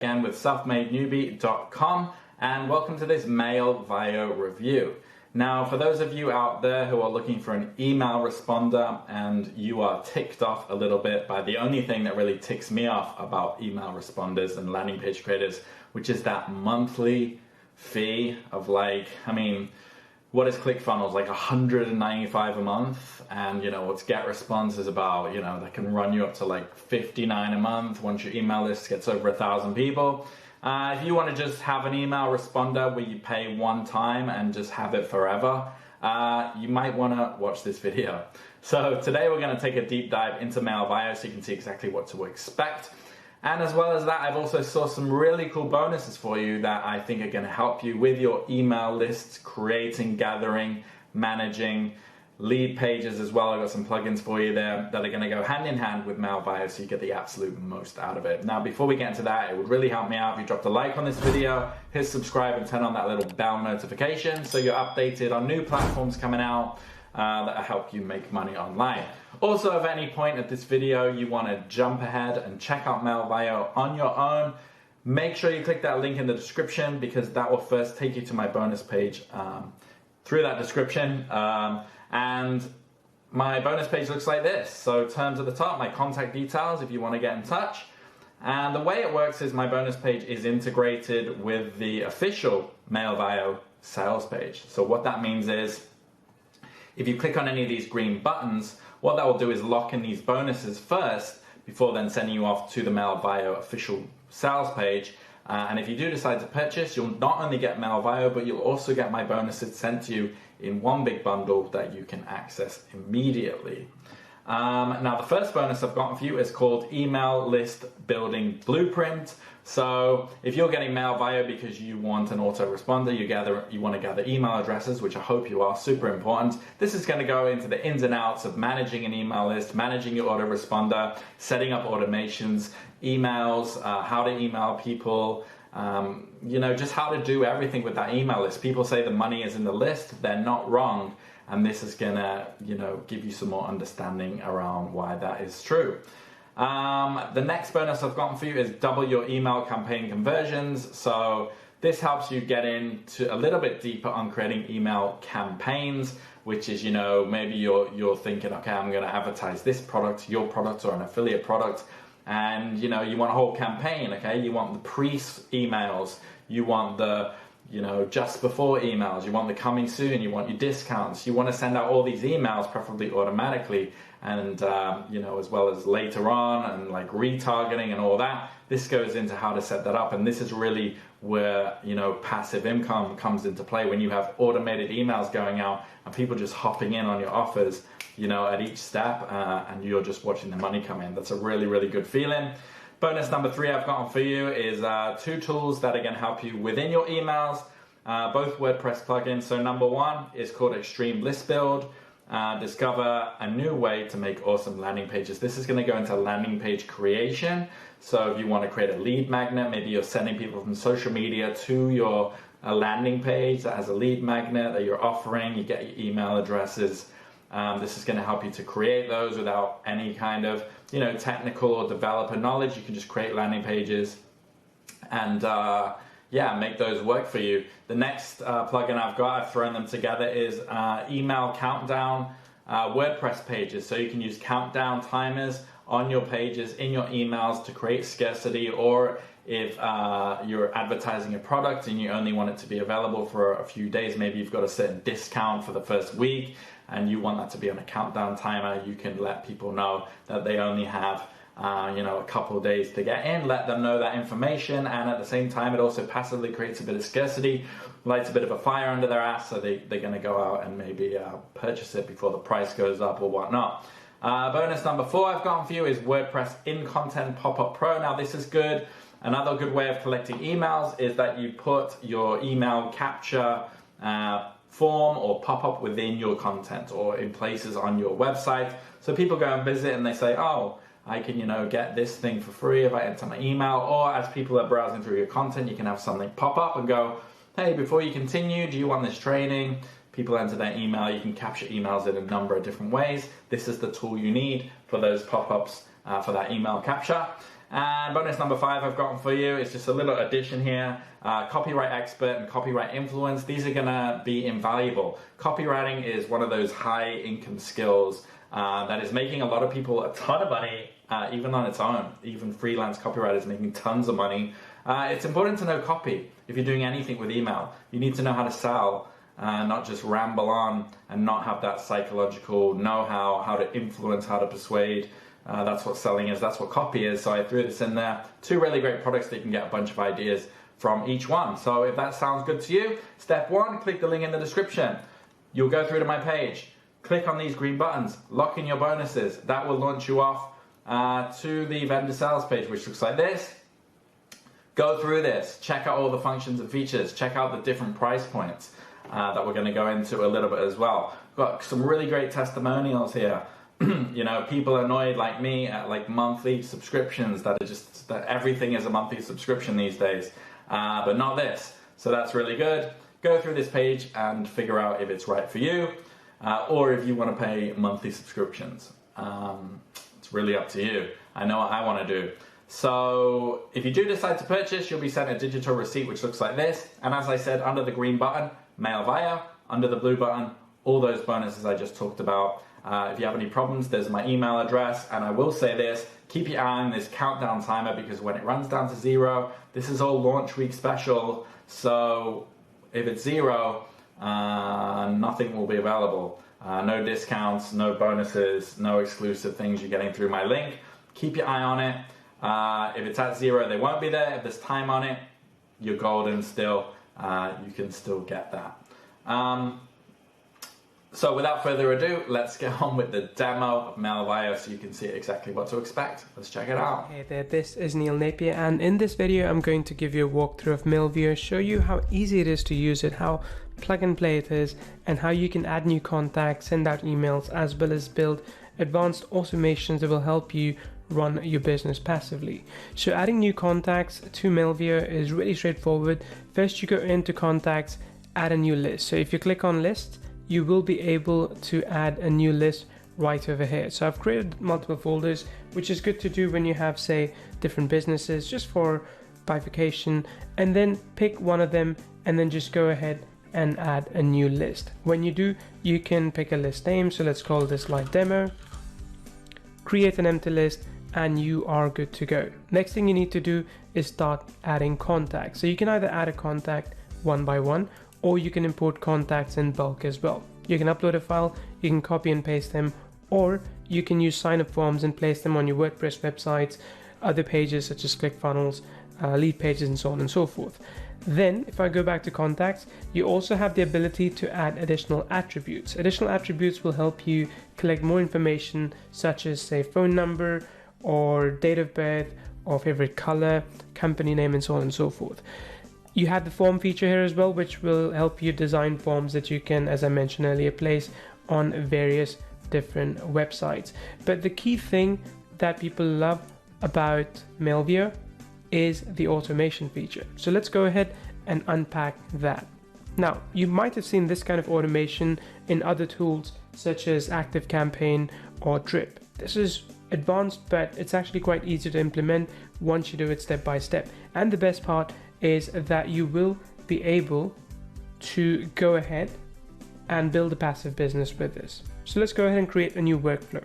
Again with selfmadenewbie.com, and welcome to this Mailvio review. Now, for those of you out there who are looking for an email responder and you are ticked off a little bit by the only thing that really ticks me off about email responders and landing page creators, which is that monthly fee of what is Clickfunnels? Like $195 a month, and what's GetResponse is about, that can run you up to like $59 a month once your email list gets over 1,000 people. If you want to just have an email responder where you pay one time and just have it forever, you might want to watch this video. So today we're going to take a deep dive into Mailvio so you can see exactly what to expect. And as well as that, I've also sourced some really cool bonuses for you that I think are going to help you with your email lists, creating, gathering, managing, lead pages as well. I've got some plugins for you there that are going to go hand in hand with Mailvio so you get the absolute most out of it. Now, before we get into that, it would really help me out if you dropped a like on this video, hit subscribe and turn on that little bell notification so you're updated on new platforms coming out that help you make money online. Also, if at any point at this video you want to jump ahead and check out Mailvio on your own, make sure you click that link in the description because that will first take you to my bonus page through that description. And my bonus page looks like this. So terms at the top, my contact details if you want to get in touch. And the way it works is my bonus page is integrated with the official Mailvio sales page. So what that means is if you click on any of these green buttons, what that will do is lock in these bonuses first before then sending you off to the Mailvio official sales page. And if you do decide to purchase, you'll not only get Mailvio, but you'll also get my bonuses sent to you in one big bundle that you can access immediately. Now, the first bonus I've got for you is called Email List Building Blueprint. So if you're getting Mailvio because you want an autoresponder, you want to gather email addresses, which I hope you are, super important. This is going to go into the ins and outs of managing an email list, managing your autoresponder, setting up automations, emails, how to email people, just how to do everything with that email list. People say the money is in the list. They're not wrong. And this is gonna, give you some more understanding around why that is true. The next bonus I've gotten for you is double your email campaign conversions. So this helps you get into a little bit deeper on creating email campaigns, which is, maybe you're thinking, okay, I'm gonna advertise this product, your product, or an affiliate product. And, you want a whole campaign, okay? You want the pre-emails, you want the just before emails, you want the coming soon, you want your discounts, you want to send out all these emails preferably automatically, and as well as later on, and like retargeting and all that. This goes into how to set that up, and this is really where passive income comes into play when you have automated emails going out and people just hopping in on your offers at each step, and you're just watching the money come in. That's a really, really good feeling. Bonus number 3 I've gotten for you is 2 tools that are going to help you within your emails, both WordPress plugins. So number 1 is called Extreme List Build. Discover a new way to make awesome landing pages. This is going to go into landing page creation. So if you want to create a lead magnet, maybe you're sending people from social media to your landing page that has a lead magnet that you're offering, you get your email addresses. This is going to help you to create those without any kind of technical or developer knowledge. You can just create landing pages and make those work for you. The next plugin I've thrown them together, is email countdown WordPress pages. So you can use countdown timers on your pages in your emails to create scarcity, or if you're advertising a product and you only want it to be available for a few days, maybe you've got a certain discount for the first week and you want that to be on a countdown timer, you can let people know that they only have a couple of days to get in, let them know that information, and at the same time it also passively creates a bit of scarcity, lights a bit of a fire under their ass, so they're going to go out and maybe purchase it before the price goes up or whatnot. Bonus number 4 I've gotten for you is WordPress In Content Pop-Up Pro. Now this is good. Another good way of collecting emails is that you put your email capture form or pop-up within your content or in places on your website. So people go and visit and they say, oh, I can, get this thing for free if I enter my email. Or as people are browsing through your content, you can have something pop up and go, hey, before you continue, do you want this training? People enter their email. You can capture emails in a number of different ways. This is the tool you need for those pop-ups for that email capture. And bonus number 5 I've gotten for you is just a little addition here. Copyright expert and copyright influence. These are gonna be invaluable. Copywriting is one of those high income skills that is making a lot of people a ton of money, even on its own. Even freelance copywriters making tons of money. It's important to know copy. If you're doing anything with email, you need to know how to sell, not just ramble on and not have that psychological know-how, how to influence, how to persuade. That's what selling is, that's what copy is. So I threw this in there. 2 really great products that you can get a bunch of ideas from each one. So if that sounds good to you, step 1, click the link in the description. You'll go through to my page. Click on these green buttons, lock in your bonuses. That will launch you off to the vendor sales page, which looks like this. Go through this, check out all the functions and features, check out the different price points that we're gonna go into a little bit as well. Got some really great testimonials here. You know, people annoyed like me at like monthly subscriptions that everything is a monthly subscription these days, but not this. So that's really good. Go through this page and figure out if it's right for you, or if you want to pay monthly subscriptions. It's really up to you. I know what I want to do. So if you do decide to purchase, you'll be sent a digital receipt which looks like this. And as I said, under the green button, Mailvio, under the blue button, all those bonuses I just talked about. If you have any problems, there's my email address, and I will say this, keep your eye on this countdown timer, because when it runs down to 0, this is all launch week special, so if it's 0, nothing will be available. No discounts, no bonuses, no exclusive things you're getting through my link. Keep your eye on it. If it's at 0, they won't be there. If there's time on it, you're golden still. You can still get that. So without further ado, let's get on with the demo of Mailvio so you can see exactly what to expect. Let's check it out. Hey there, this is Neil Napier, and in this video I'm going to give you a walkthrough of Mailvio, show you how easy it is to use it, how plug and play it is, and how you can add new contacts, send out emails, as well as build advanced automations that will help you run your business passively. So adding new contacts to Mailvio is really straightforward. First you go into contacts, add a new list. So if you click on lists, you will be able to add a new list right over here. So I've created multiple folders, which is good to do when you have, say, different businesses, just for bifurcation, and then pick one of them and then just go ahead and add a new list. When you do, you can pick a list name. So let's call this live demo, create an empty list, and you are good to go. Next thing you need to do is start adding contacts. So you can either add a contact one by one, or you can import contacts in bulk as well. You can upload a file, you can copy and paste them, or you can use sign-up forms and place them on your WordPress websites, other pages such as Clickfunnels, lead pages, and so on and so forth. Then, if I go back to contacts, you also have the ability to add additional attributes. Additional attributes will help you collect more information, such as, say, phone number, or date of birth, or favorite color, company name, and so on and so forth. You have the form feature here as well, which will help you design forms that you can, as I mentioned earlier, place on various different websites. But the key thing that people love about Mailvio is the automation feature. So let's go ahead and unpack that. Now, you might have seen this kind of automation in other tools such as ActiveCampaign or Drip. This is advanced, but it's actually quite easy to implement once you do it step by step. And the best part is that you will be able to go ahead and build a passive business with this. So let's go ahead and create a new workflow.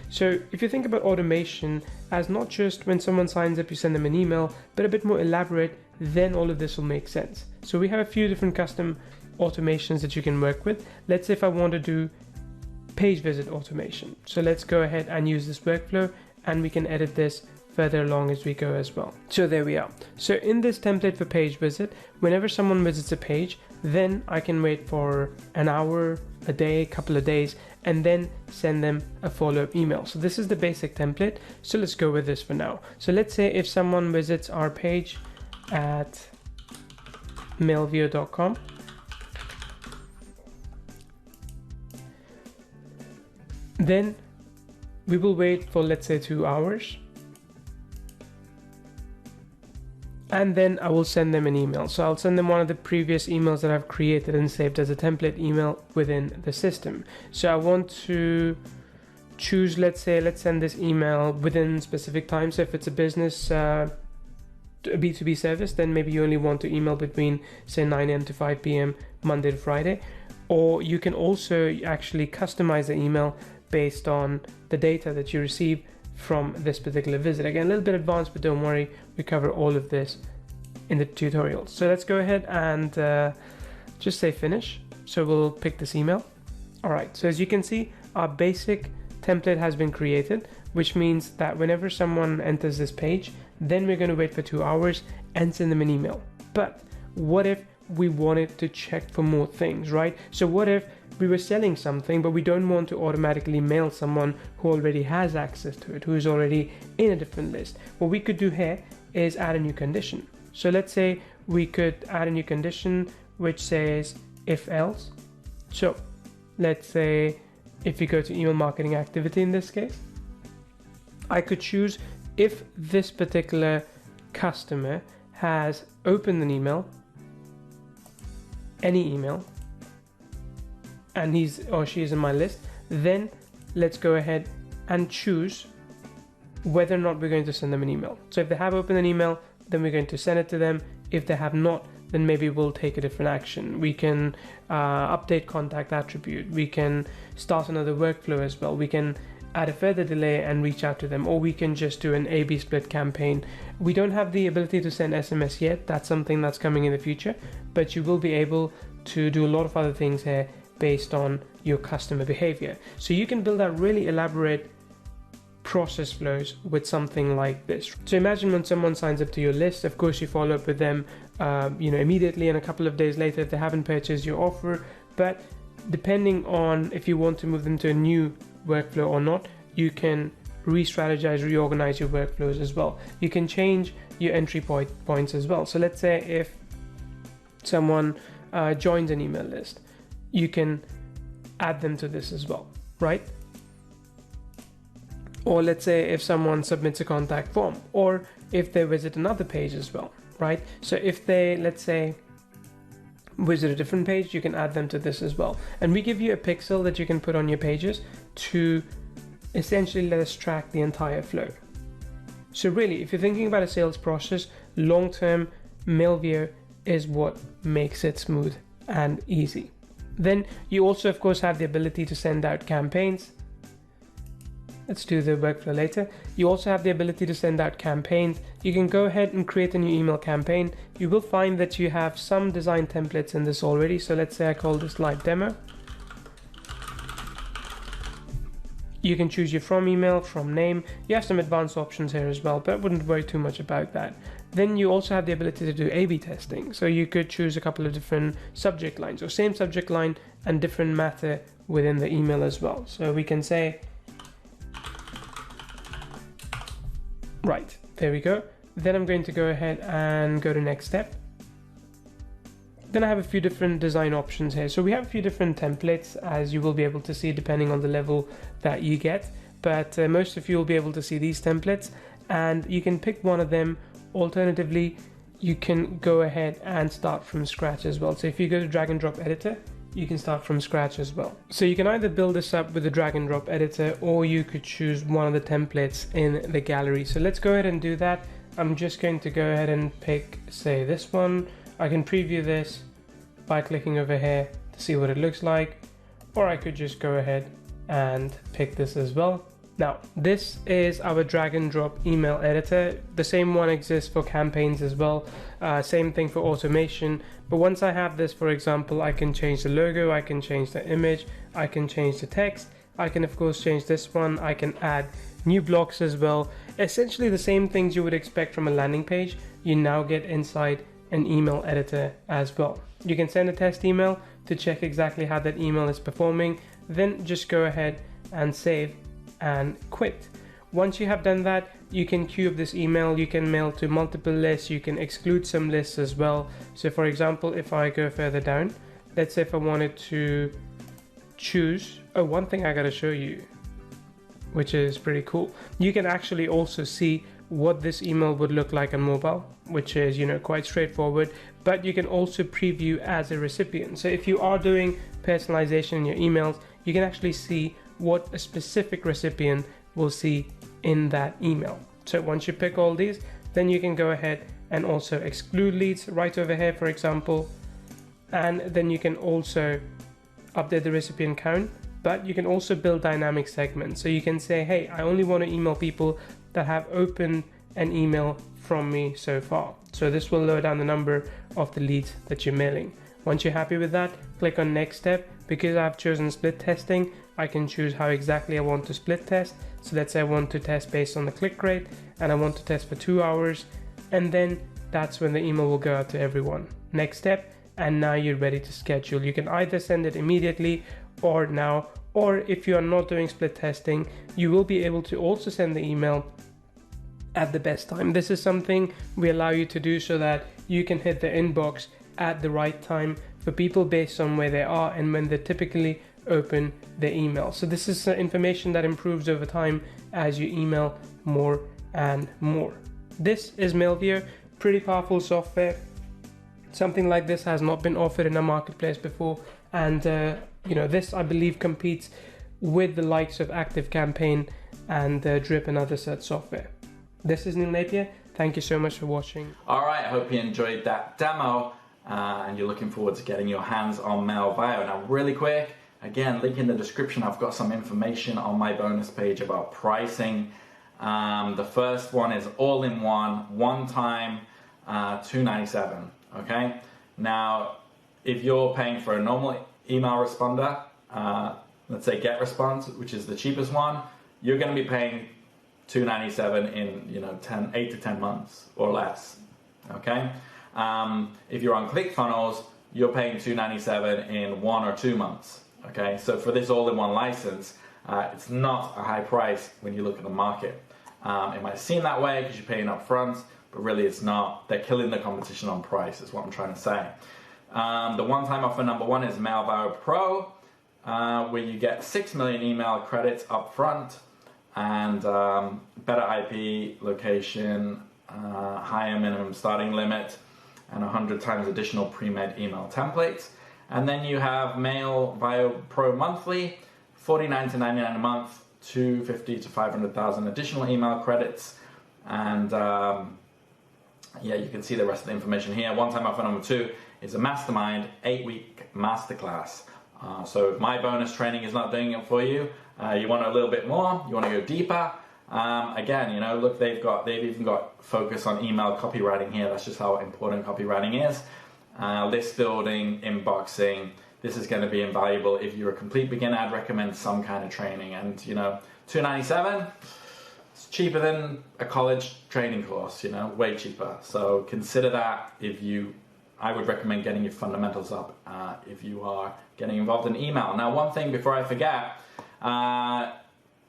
So if you think about automation as not just when someone signs up, you send them an email, but a bit more elaborate, then all of this will make sense. So we have a few different custom automations that you can work with. Let's say if I want to do page visit automation. So let's go ahead and use this workflow, and we can edit this further along as we go as well. So there we are. So in this template for page visit, whenever someone visits a page, then I can wait for an hour, a day, a couple of days, and then send them a follow-up email. So this is the basic template. So let's go with this for now. So let's say if someone visits our page at mailvio.com, then we will wait for, let's say, 2 hours. And then I will send them an email. So I'll send them one of the previous emails that I've created and saved as a template email within the system. So I want to choose, let's say, let's send this email within specific time. So if it's a business B2B service, then maybe you only want to email between say 9 a.m. to 5 p.m. Monday to Friday. Or you can also actually customize the email based on the data that you receive from this particular visit. Again, a little bit advanced, but don't worry, we cover all of this in the tutorial. So let's go ahead and just say finish. So we'll pick this email. All right, so as you can see, our basic template has been created, which means that whenever someone enters this page, then we're going to wait for 2 hours and send them an email. But what if we wanted to check for more things, right? So what if we were selling something, but we don't want to automatically mail someone who already has access to it, who is already in a different list? What we could do here is add a new condition. So let's say we could add a new condition which says if else. So let's say if we go to email marketing activity in this case, I could choose if this particular customer has opened an email, any email, and he's or she is in my list, then let's go ahead and choose whether or not we're going to send them an email. So if they have opened an email, then we're going to send it to them. If they have not, then maybe we'll take a different action. We can update contact attribute. We can start another workflow as well. We can add a further delay and reach out to them, or we can just do an A/B split campaign. We don't have the ability to send SMS yet. That's something that's coming in the future, but you will be able to do a lot of other things here based on your customer behavior. So you can build out really elaborate process flows with something like this. So imagine when someone signs up to your list, of course you follow up with them immediately, and a couple of days later if they haven't purchased your offer. But depending on if you want to move them to a new workflow or not, you can re-strategize, reorganize your workflows as well. You can change your entry points as well. So let's say if someone joins an email list, you can add them to this as well, right? Or let's say if someone submits a contact form, or if they visit another page as well, right? So if they, let's say, visit a different page, you can add them to this as well. And we give you a pixel that you can put on your pages to essentially let us track the entire flow. So really, if you're thinking about a sales process, long-term, Mailvio is what makes it smooth and easy. Then you also, of course, have the ability to send out campaigns. Let's do the workflow later. You also have the ability to send out campaigns. You can go ahead and create a new email campaign. You will find that you have some design templates in this already. So let's say I call this live demo. You can choose your from email, from name. You have some advanced options here as well, but I wouldn't worry too much about that. Then you also have the ability to do A/B testing. So you could choose a couple of different subject lines, or same subject line and different matter within the email as well. So we can say, right, there we go. Then I'm going to go ahead and go to next step. Then I have a few different design options here. So we have a few different templates, as you will be able to see depending on the level that you get. But most of you will be able to see these templates, and you can pick one of them. Alternatively, you can go ahead and start from scratch as well. So if you go to drag and drop editor, you can start from scratch as well. So you can either build this up with the drag and drop editor, or you could choose one of the templates in the gallery. So let's go ahead and do that. I'm just going to go ahead and pick, say, this one. I can preview this by clicking over here to see what it looks like, or I could just go ahead and pick this as well. Now, this is our drag and drop email editor. The same one exists for campaigns as well. Same thing for automation. But once I have this, for example, I can change the logo, I can change the image, I can change the text. I can, of course, change this one. I can add new blocks as well. Essentially the same things you would expect from a landing page, you now get inside an email editor as well. You can send a test email to check exactly how that email is performing. Then just go ahead and save and quit. Once you have done that, you can queue up this email. You can mail to multiple lists. You can exclude some lists as well. So for example, if I go further down, let's say if I wanted to choose, one thing I gotta show you, which is pretty cool. You can actually also see what this email would look like on mobile, which is, quite straightforward, but you can also preview as a recipient. So if you are doing personalization in your emails, you can actually see what a specific recipient will see in that email. So once you pick all these, then you can go ahead and also exclude leads right over here, for example. And then you can also update the recipient count, but you can also build dynamic segments. So you can say, hey, I only want to email people that have opened an email from me so far. So this will lower down the number of the leads that you're mailing. Once you're happy with that, click on next step. Because I've chosen split testing, I can choose how exactly I want to split test. So let's say I want to test based on the click rate, and I want to test for 2 hours, and then that's when the email will go out to everyone. Next step, and now you're ready to schedule. You can either send it immediately or now, or if you are not doing split testing, you will be able to also send the email at the best time. This is something we allow you to do so that you can hit the inbox at the right time for people based on where they are and when they typically open their email. So this is information that improves over time as you email more and more. This is Mailvio, pretty powerful software. Something like this has not been offered in a marketplace before, and this I believe competes with the likes of ActiveCampaign and Drip and other such software. This is Neil Napier. Thank you so much for watching. All right, I hope you enjoyed that demo and you're looking forward to getting your hands on Mailvio. Now, really quick, again, link in the description. I've got some information on my bonus page about pricing. The first one is all-in-one, one-time, $297. Okay. Now, if you're paying for a normal email responder, let's say GetResponse, which is the cheapest one, you're going to be paying $297 in 8 to 10 months or less. Okay. If you're on Clickfunnels, you're paying $297 in 1 or 2 months. Okay. So for this all-in-one license, it's not a high price when you look at the market. It might seem that way because you're paying up front, but really it's not. They're killing the competition on price, is what I'm trying to say. The one-time offer number one is Mailvio Pro, where you get 6 million email credits up front and better IP location, higher minimum starting limit, and 100 times additional pre-made email templates. And then you have Mailvio Pro monthly, $49 to $99 a month, 250 to 500,000 additional email credits, and you can see the rest of the information here. One-time offer number two is a mastermind 8-week masterclass. So if my bonus training is not doing it for you, you want a little bit more, you want to go deeper. Again, look, they've even got focus on email copywriting here. That's just how important copywriting is. List building, inboxing. This is going to be invaluable. If you're a complete beginner, I'd recommend some kind of training. And $297, it's cheaper than a college training course. Way cheaper. So consider that. I would recommend getting your fundamentals up if you are getting involved in email. Now, one thing before I forget.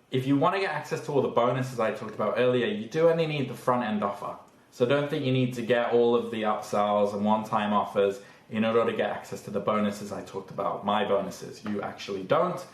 If you want to get access to all the bonuses I talked about earlier, you do only need the front end offer. So don't think you need to get all of the upsells and one-time offers in order to get access to the bonuses I talked about, my bonuses. You actually don't.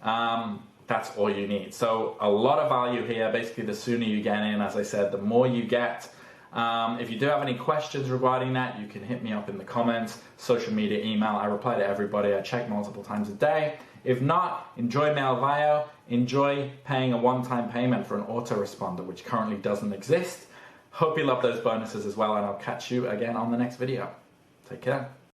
That's all you need. So a lot of value here. Basically, the sooner you get in, as I said, the more you get. If you do have any questions regarding that, you can hit me up in the comments, social media, email. I reply to everybody. I check multiple times a day. If not, enjoy Mailvio. Enjoy paying a one-time payment for an autoresponder, which currently doesn't exist. Hope you love those bonuses as well, and I'll catch you again on the next video. Take care.